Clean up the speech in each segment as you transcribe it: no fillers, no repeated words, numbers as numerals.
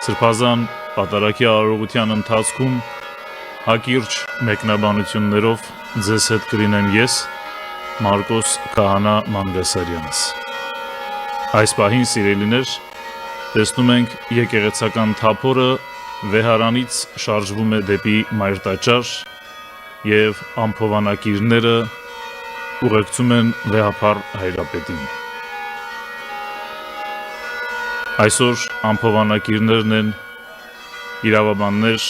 Սրբազան պատարագի արարողության ընթացքում հակիրճ մեկնաբանություններով ձեզ հետ կլինեմ ես, Մարկոս Քահանա Մանգասարյանս։ Այս պահին, սիրելիներ, տեսնում ենք եկեղեցական թափորը վեհարանից շարժվում է դեպի Մայրտաճար և ամփովանակիրները ուղեկցում են վեհափառ Հայրապետին։ Այսօր ամփովանակիրներն են իրավաբաններ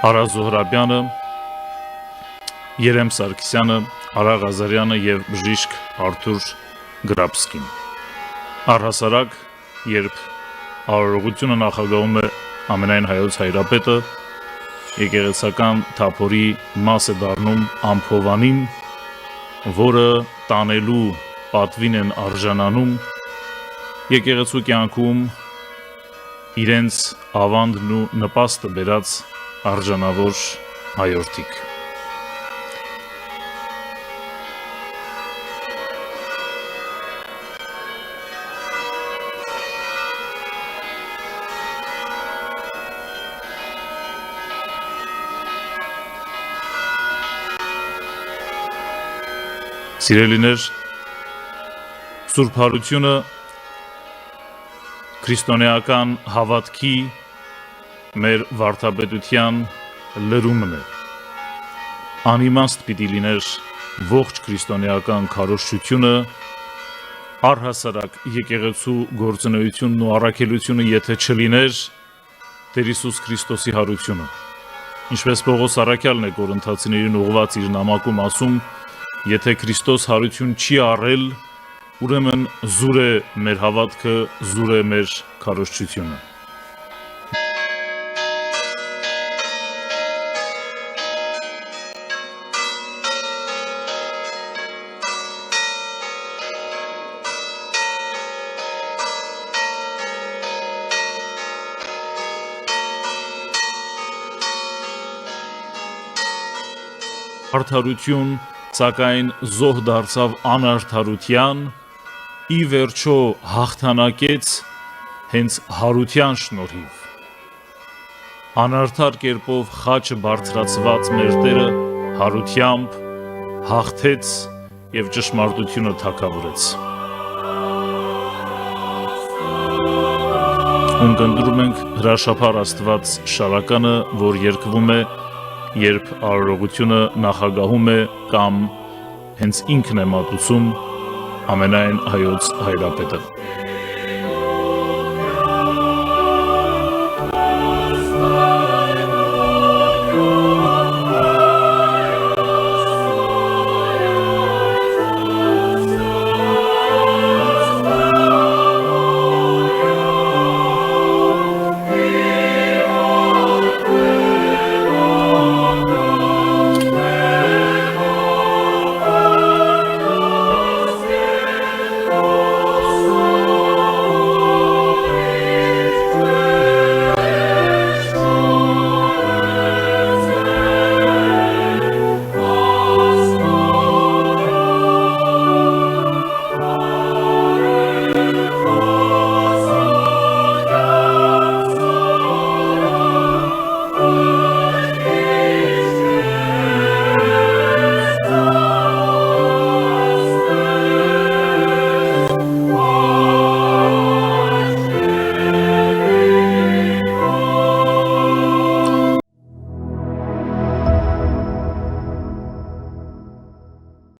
Արա Զոհրաբյանը, Երեմ Սարգսյանը, Արա Ղազարյանը և բժիշկ Արթուր Գրաբսկին։ Առհասարակ, երբ արարողությունը նախագահում է ամենայն հայոց Հայրապետը, եկեղեցական թափորի մաս է դառնում ամփովանին, որը տանելու պատվին են արժանանում եկեղեցու կյանքում իրենց ավանդն ու նպաստը բերած արժանավոր հայորդիկ։ Սիրելիներ, Սուրբ Հարությունը քրիստոնեական հավատքի մեր վարդապետության լրումն է։ Անիմաստ պիտի լիներ ողջ քրիստոնեական քարոզչությունը, առհասարակ եկեղեցու գործունեությունն ու առաքելությունը, եթե չլիներ Տեր Հիսուս Քրիստոսի հարությունը։ Ինչպես Պողոս առաքյալն է Կորինթացիներին ուղղված իր նամակում ասում, եթե Քրիստոս հարություն չի առել, ուրեմն զուր է մեր հավատքը, զուր է մեր քարոզչությունը։ Արդարություն, սակայն զոհ դարձավ անարդարության, ի վերջո հաղթանակեց հենց հարության շնորհիվ։ Անարդար կերպով խաչը բարձրացված մեր Տերը հարությամբ հաղթեց և ճշմարտությունը թագավորեց։ Ունկնդրում ենք հրաշափառ Աստված շարականը, որ երգվում է, երբ արարողությունը նախագահում է կամ հենց ինքն է մատուցում ամենայն հայոց Հայրապետը։